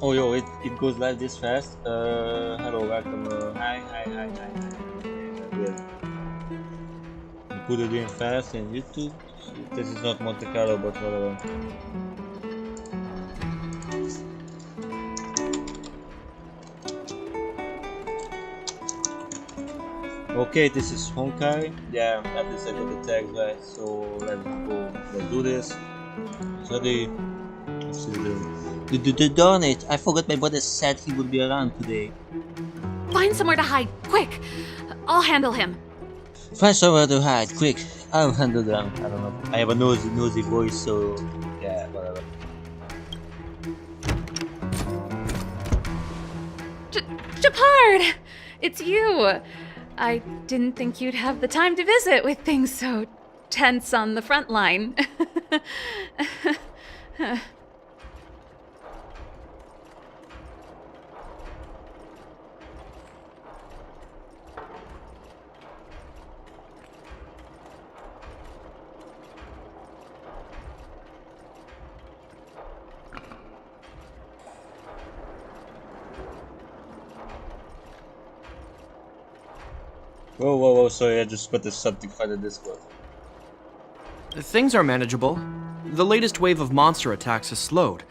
Oh yo, it goes live this fast. Hello, welcome. Hi. Yeah. You put it in fast in YouTube. This is not Monte Carlo, but whatever. Okay, this is Honkai. Yeah, at least I got the tags right. So let's go. Let's do this. Ready? Let's see the donate. I forgot my brother said he would be around today. Find somewhere to hide, quick! I'll handle him. Find somewhere to hide, quick. I'll handle them. I don't know. I have a nosy voice, so yeah, whatever. Japard! It's you! I didn't think you'd have the time to visit with things so tense on the front line. Whoa, sorry, I just put this something fun in Discord. Things are manageable. The latest wave of monster attacks has slowed.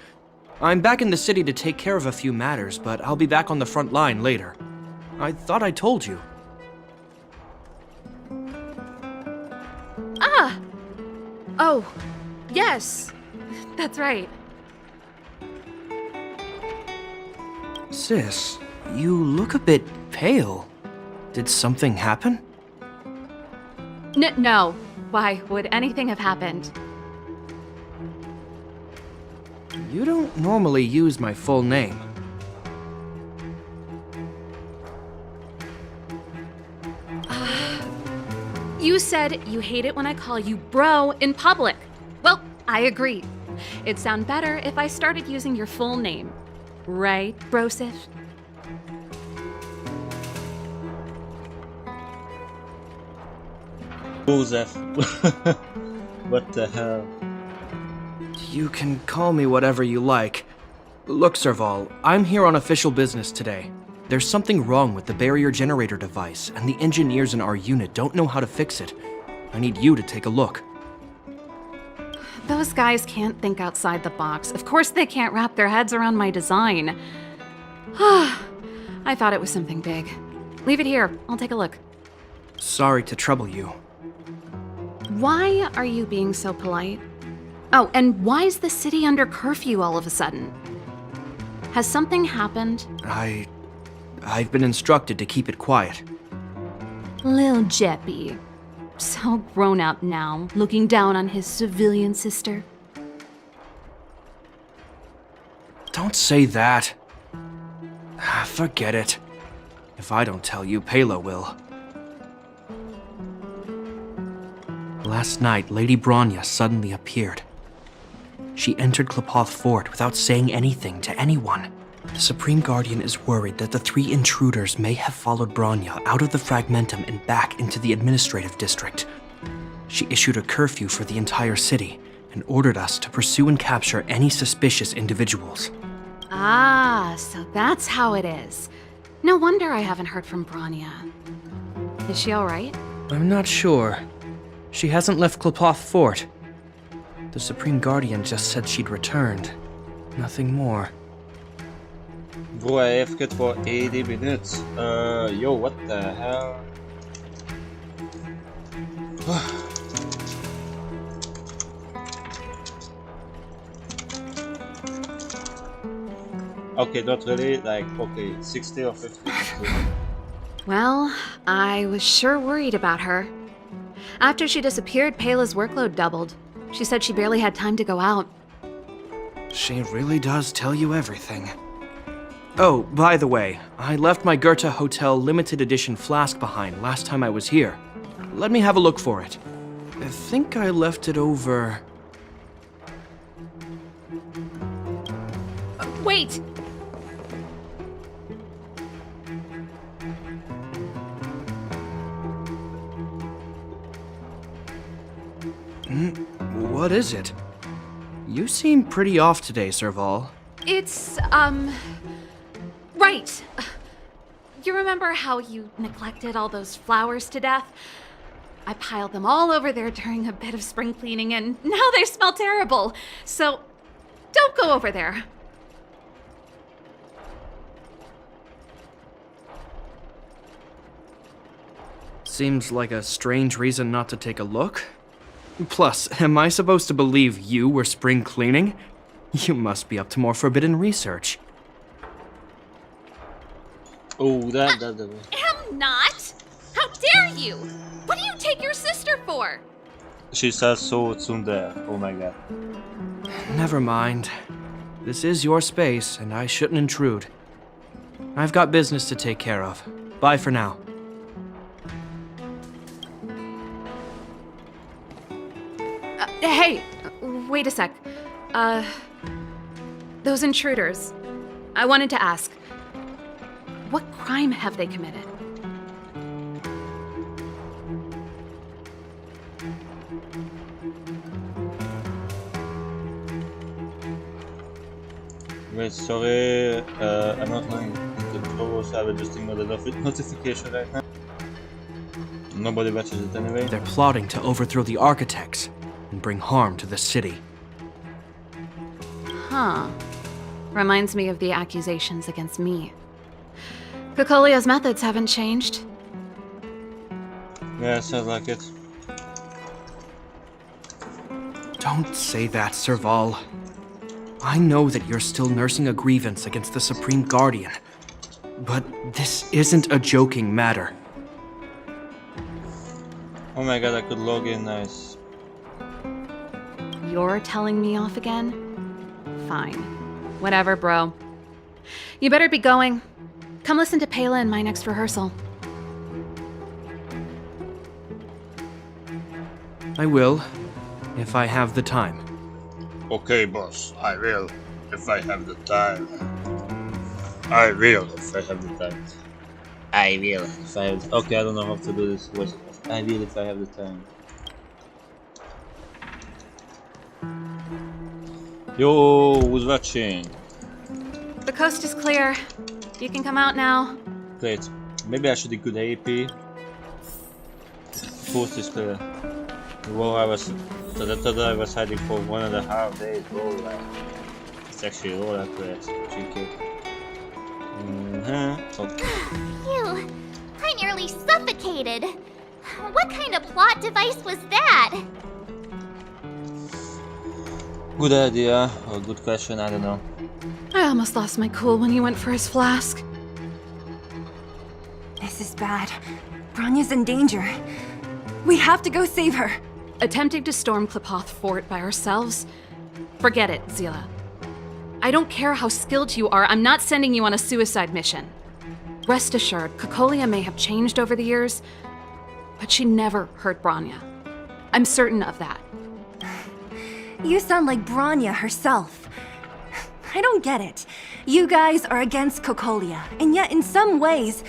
I'm back in the city to take care of a few matters, but I'll be back on the front line later. I thought I told you. Ah! Oh, yes. That's right. Sis, you look a bit pale. Did something happen? No. Why would anything have happened? You don't normally use my full name. You said you hate it when I call you bro in public. Well, I agree. It'd sound better if I started using your full name. Right, Brosif? Joseph. What the hell? You can call me whatever you like. Look, Serval, I'm here on official business today. There's something wrong with the barrier generator device, and the engineers in our unit don't know how to fix it. I need you to take a look. Those guys can't think outside the box. Of course they can't wrap their heads around my design. I thought it was something big. Leave it here. I'll take a look. Sorry to trouble you. Why are you being so polite? Oh, and why is the city under curfew all of a sudden? Has something happened? I've been instructed to keep it quiet. Lil Jeppy. So grown up now, looking down on his civilian sister. Don't say that. Forget it. If I don't tell you, Pela will. Last night, Lady Bronya suddenly appeared. She entered Klepoth Fort without saying anything to anyone. The Supreme Guardian is worried that the 3 intruders may have followed Bronya out of the Fragmentum and back into the administrative district. She issued a curfew for the entire city and ordered us to pursue and capture any suspicious individuals. Ah, so that's how it is. No wonder I haven't heard from Bronya. Is she all right? I'm not sure. She hasn't left Klepoth Fort. The Supreme Guardian just said she'd returned. Nothing more. Bro, I have cut for 80 minutes. Yo, what the hell? Okay, not really. Like, okay, 60 or 50. Well, I was sure worried about her. After she disappeared, Pela's workload doubled. She said she barely had time to go out. She really does tell you everything. Oh, by the way, I left my Goethe Hotel limited edition flask behind last time I was here. Let me have a look for it. I think I left it over... Wait! What is it? You seem pretty off today, Serval. It's, right. You remember how you neglected all those flowers to death? I piled them all over there during a bit of spring cleaning, and now they smell terrible. So, don't go over there. Seems like a strange reason not to take a look. Plus, am I supposed to believe you were spring cleaning? You must be up to more forbidden research. Oh, that. Am not! How dare you! What do you take your sister for? She says so tsundere. Oh my god. Never mind. This is your space, and I shouldn't intrude. I've got business to take care of. Bye for now. Hey, wait a sec. Those intruders. I wanted to ask, what crime have they committed? Wait, sorry. I'm not going to control, so I will just ignore the notification right now. Nobody watches it anyway. They're plotting to overthrow the architects and bring harm to the city. Huh. Reminds me of the accusations against me. Kokolia's methods haven't changed. Yeah, sounds like it. Don't say that, Serval. I know that you're still nursing a grievance against the Supreme Guardian, but this isn't a joking matter. Oh my god, I could log in, nice. You're telling me off again? Fine. Whatever, bro. You better be going. Come listen to Pela in my next rehearsal. I will, if I have the time. Okay, boss, I will, if I have the time. I will, if I have the time. I will, if I have... Okay, I don't know how to do this. I will, if I have the time. Yo, who's watching? The coast is clear. You can come out now. Great. Maybe I should include AP. Coast is clear. Well, I was hiding for 1.5 days. Bro, like, it's actually all that great. Okay. Okay. Phew, I nearly suffocated. What kind of plot device was that? Good idea, or good question, I don't know. I almost lost my cool when he went for his flask. This is bad. Branya's in danger. We have to go save her. Attempting to storm Klipoth Fort by ourselves? Forget it, Zila. I don't care how skilled you are, I'm not sending you on a suicide mission. Rest assured, Kokolia may have changed over the years, but she never hurt Branya. I'm certain of that. You sound like Branya herself. I don't get it. You guys are against Kokolia, and yet in some ways,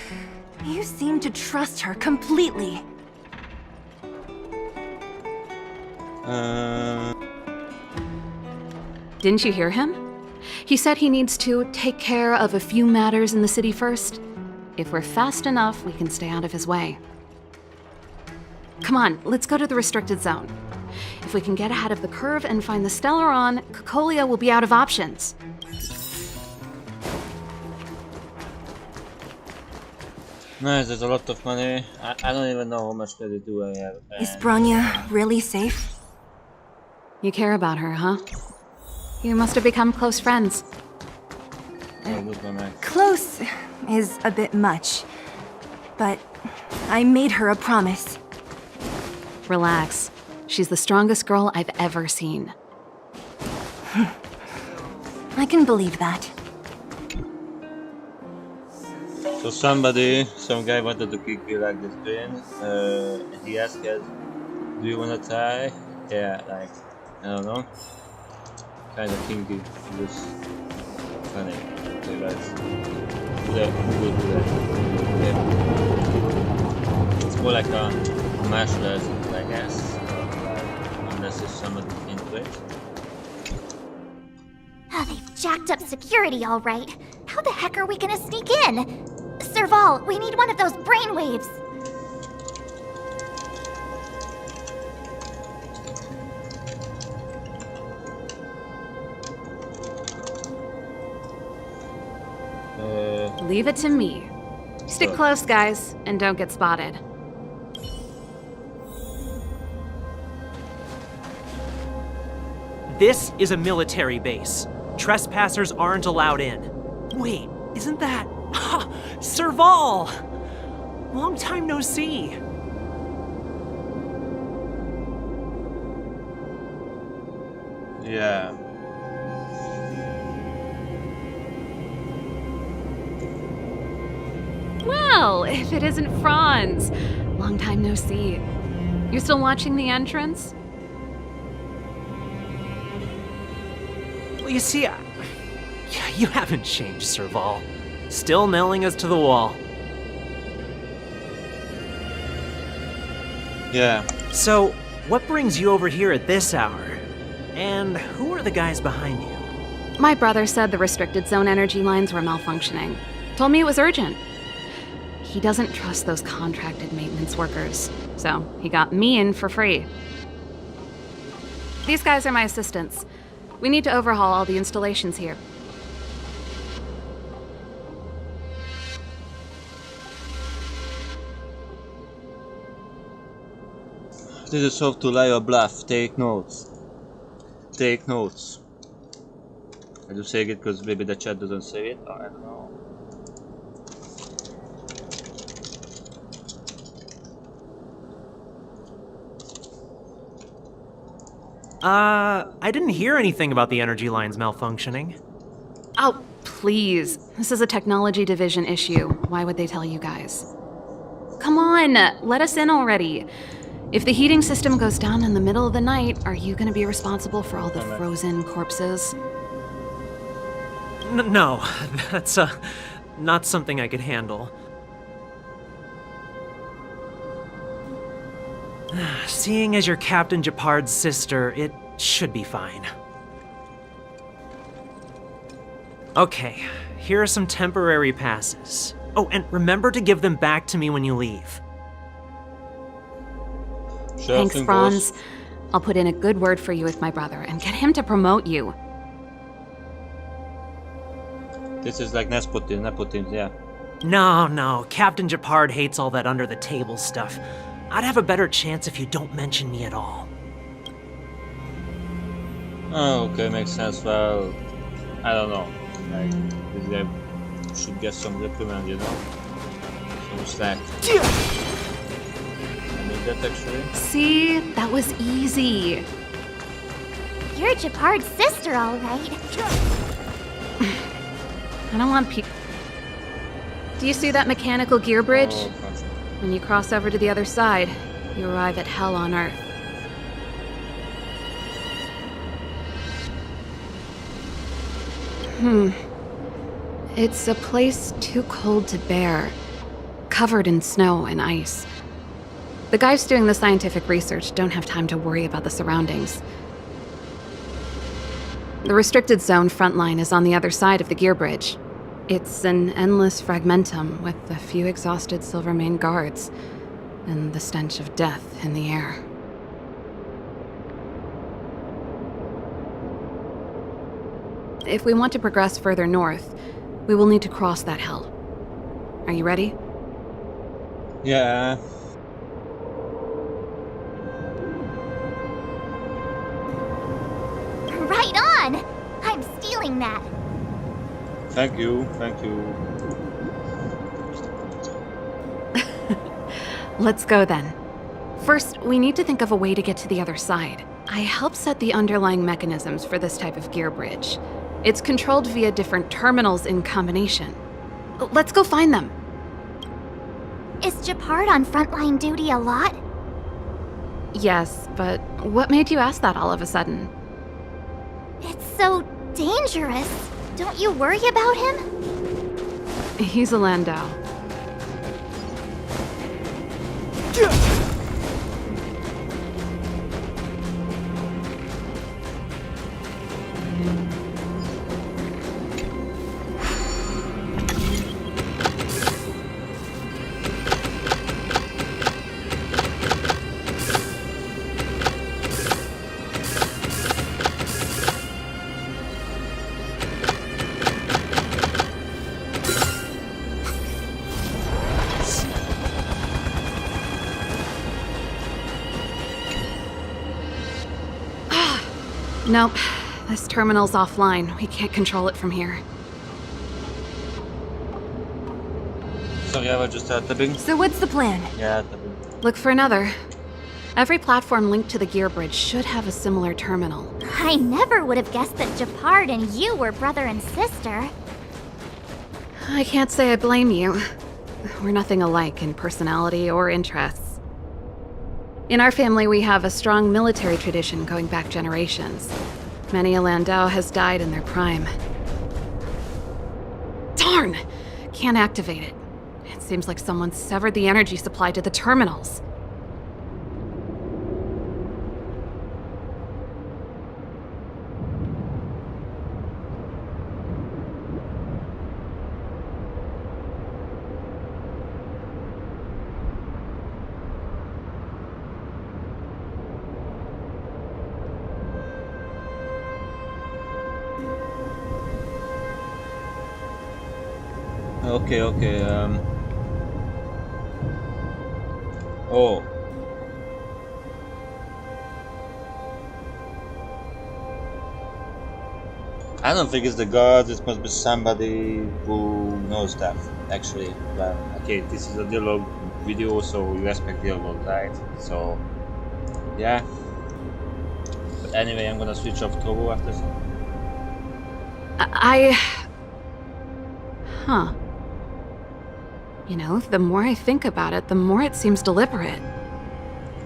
you seem to trust her completely. Didn't you hear him? He said he needs to take care of a few matters in the city first. If we're fast enough, we can stay out of his way. Come on, let's go to the restricted zone. If we can get ahead of the curve and find the Stellaron, Kokolia will be out of options. Nice, there's a lot of money. I don't even know how much credit do I have. Is Branya really safe? You care about her, huh? You must have become close friends. Oh, good one, Max. Close is a bit much, but I made her a promise. Relax. She's the strongest girl I've ever seen. I can believe that. So some guy wanted to kick me like this pin. He asked us, do you wanna try? Yeah, like, I don't know. Kinda kinky. It was funny. Okay, guys. Good. Okay. It's more like a martial arts, I guess. Unless there's somebody into it. Oh, they jacked up security, all right. How the heck are we gonna sneak in? Serval, we need one of those brainwaves. Leave it to me. Stick close, guys, and don't get spotted. This is a military base. Trespassers aren't allowed in. Wait, isn't that... Serval! Long time no see. Yeah. Well, if it isn't Franz. Long time no see. You still watching the entrance? Well, you see, you haven't changed, Serval. Still nailing us to the wall. Yeah. So, what brings you over here at this hour? And who are the guys behind you? My brother said the restricted zone energy lines were malfunctioning. Told me it was urgent. He doesn't trust those contracted maintenance workers, so he got me in for free. These guys are my assistants. We need to overhaul all the installations here. This is how to lie or bluff. Take notes. Take notes. I do say it because maybe the chat doesn't say it. I don't know. I didn't hear anything about the energy lines malfunctioning. Oh, please. This is a technology division issue. Why would they tell you guys? Come on, let us in already. If the heating system goes down in the middle of the night, are you going to be responsible for all the frozen corpses? No, that's not something I could handle. Seeing as you're Captain Japard's sister, it should be fine. Okay, here are some temporary passes. Oh, and remember to give them back to me when you leave. Sure Thanks, thing, Franz. boss. I'll put in a good word for you with my brother and get him to promote you. This is like nepotism, yeah. No, Captain Japard hates all that under-the-table stuff. I'd have a better chance if you don't mention me at all. Oh, okay, makes sense. Well, I don't know. Like, this guy should get some reprimand, you know? Some slack. I need that actually. See? That was easy. You're Japard's sister, all right. I don't want people... Do you see that mechanical gear bridge? Oh, gotcha. When you cross over to the other side, you arrive at hell on Earth. It's a place too cold to bear, covered in snow and ice. The guys doing the scientific research don't have time to worry about the surroundings. The restricted zone front line is on the other side of the gear bridge. It's an endless fragmentum with a few exhausted Silvermane guards and the stench of death in the air. If we want to progress further north, we will need to cross that hell. Are you ready? Yeah. Right on! I'm stealing that. Thank you, thank you. Let's go then. First, we need to think of a way to get to the other side. I helped set the underlying mechanisms for this type of gear bridge. It's controlled via different terminals in combination. Let's go find them. Is Japard on frontline duty a lot? Yes, but what made you ask that all of a sudden? It's so dangerous. Don't you worry about him? He's a Landau. Nope. This terminal's offline. We can't control it from here. Sorry, I was just tapping. So what's the plan? Yeah, tapping. Look for another. Every platform linked to the gear bridge should have a similar terminal. I never would have guessed that Japard and you were brother and sister. I can't say I blame you. We're nothing alike in personality or interests. In our family, we have a strong military tradition going back generations. Many a Landau has died in their prime. Darn! Can't activate it. It seems like someone severed the energy supply to the terminals. Okay, oh. I don't think it's the guards, it must be somebody who knows that, actually. But, okay, this is a dialogue video, so you expect dialogue, right? So, yeah. But anyway, I'm gonna switch off Turbo after some. Huh. You know, the more I think about it, the more it seems deliberate.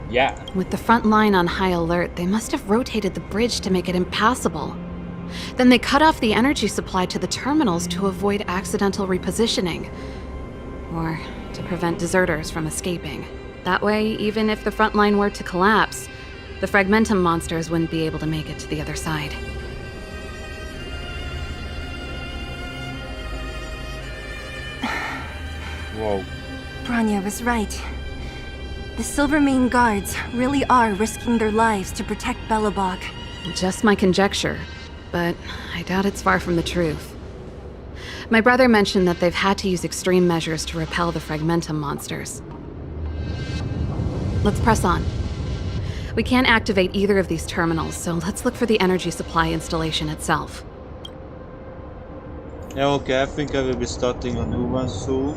Yeah. With the front line on high alert, they must have rotated the bridge to make it impassable. Then they cut off the energy supply to the terminals to avoid accidental repositioning. Or to prevent deserters from escaping. That way, even if the front line were to collapse, the Fragmentum monsters wouldn't be able to make it to the other side. Whoa. Bronya was right. The Silvermane guards really are risking their lives to protect Belobog. Just my conjecture, but I doubt it's far from the truth. My brother mentioned that they've had to use extreme measures to repel the Fragmentum monsters. Let's press on. We can't activate either of these terminals, so let's look for the energy supply installation itself. Yeah, okay, I think I will be starting a new one soon.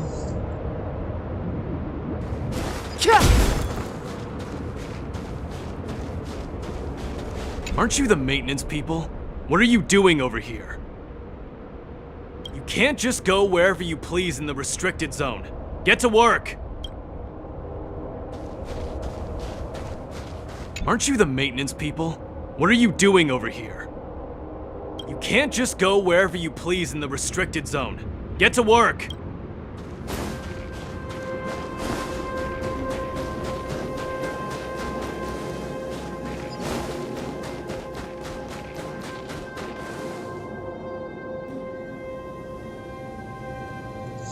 Aren't you the maintenance people? What are you doing over here? You can't just go wherever you please in the restricted zone. Get to work! Aren't you the maintenance people? What are you doing over here? You can't just go wherever you please in the restricted zone. Get to work!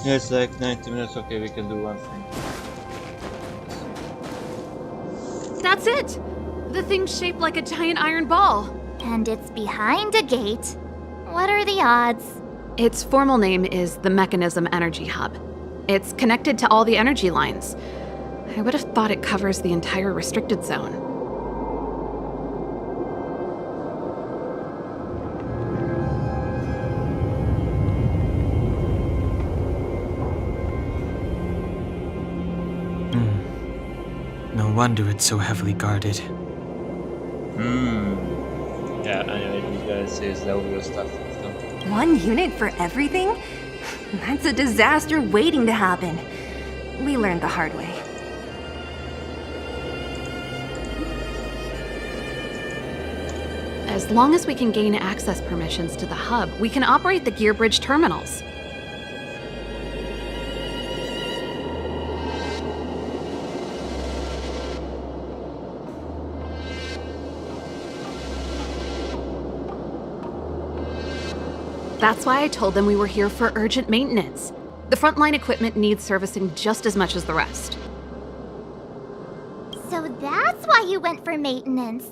Yeah, it's like 90 minutes, okay, we can do one thing. That's it! The thing's shaped like a giant iron ball. And it's behind a gate. What are the odds? Its formal name is the Mechanism Energy Hub. It's connected to all the energy lines. I would have thought it covers the entire restricted zone. No wonder it's so heavily guarded. Yeah, anyway, these guys say the audio stuff. One unit for everything? That's a disaster waiting to happen. We learned the hard way. As long as we can gain access permissions to the hub, we can operate the gear bridge terminals. That's why I told them we were here for urgent maintenance. The frontline equipment needs servicing just as much as the rest. So that's why you went for maintenance.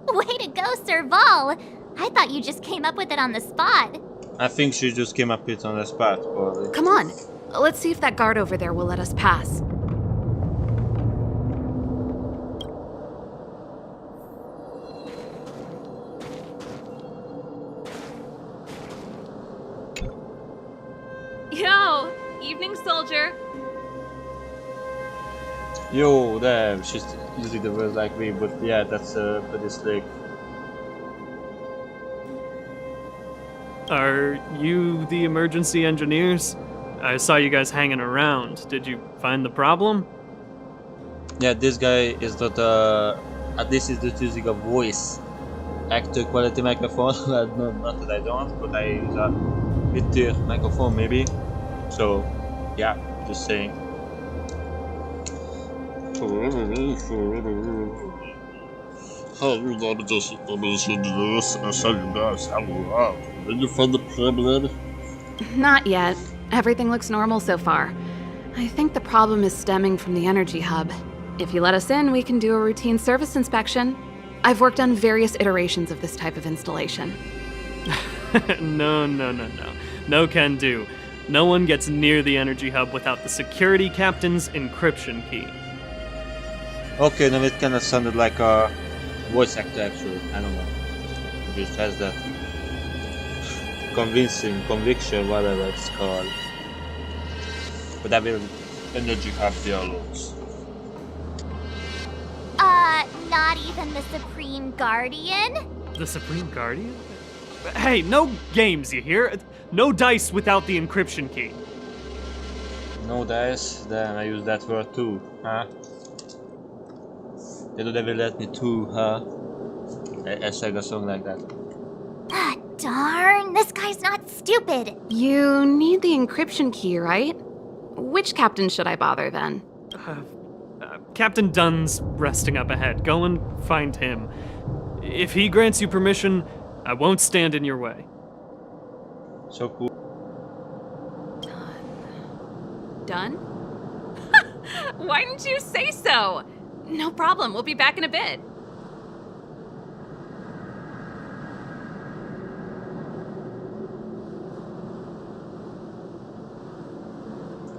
Way to go, Serval! I thought you just came up with it on the spot. I think she just came up with it on the spot, probably. Come on, let's see if that guard over there will let us pass. soldier. Yo, damn, she's using the words like me, but yeah, that's pretty slick. Are you the emergency engineers? I saw you guys hanging around. Did you find the problem? Yeah, this guy is not at least he's not using a voice actor quality microphone. Not that I don't, but I use a mid-tier microphone maybe. So, yeah, just saying. Did you find the problem? Not yet. Everything looks normal so far. I think the problem is stemming from the energy hub. If you let us in, we can do a routine service inspection. I've worked on various iterations of this type of installation. No. No can do. No one gets near the energy hub without the security captain's encryption key. Okay, now it kinda sounded like a voice actor actually. I don't know. It just has that conviction, whatever it's called. But I will energy hub dialogues. Not even the Supreme Guardian? The Supreme Guardian? Hey, no games, you hear? No dice without the encryption key. No dice? Damn, I use that word too, huh? They don't ever let me too, huh? I sang a song like that. Ah, darn, this guy's not stupid. You need the encryption key, right? Which captain should I bother then? Captain Dunn's resting up ahead. Go and find him. If he grants you permission, I won't stand in your way. So cool. Done? Why didn't you say so? No problem, we'll be back in a bit.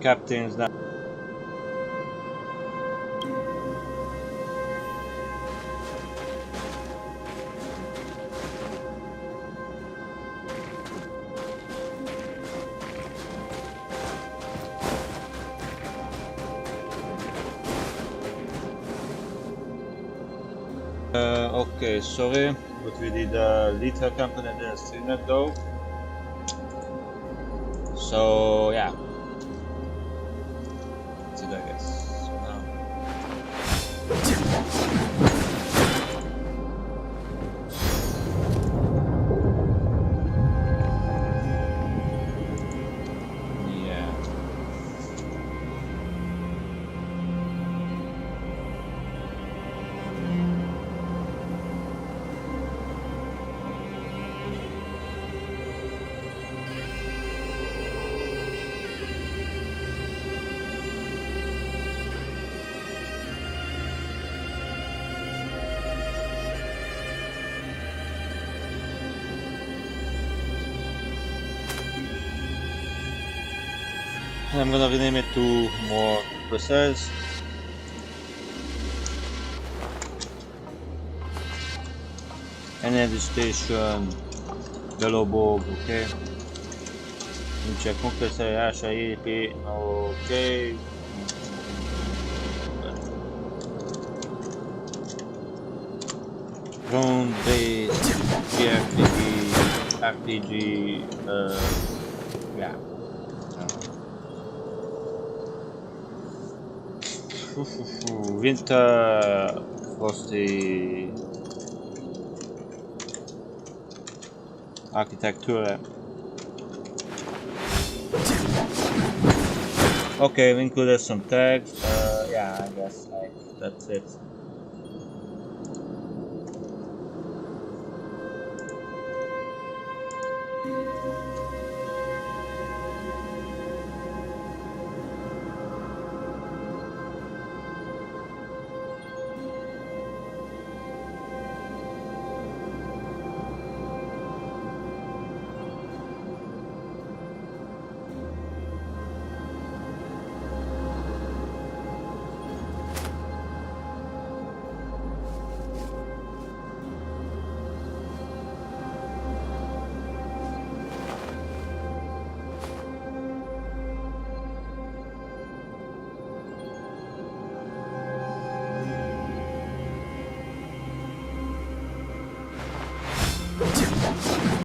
Captain's not. Okay, sorry, but we did lead her company and then a streamer though. So yeah. That's it, I guess. So now. Yeah. I'm gonna rename it to more precise. Energy station, Belobog, okay. Nincs komplexálása, EP, okay. Drone based, RPG, yeah. Winter frosty architecture. Okay, we included some tags. Yeah, I guess that's it.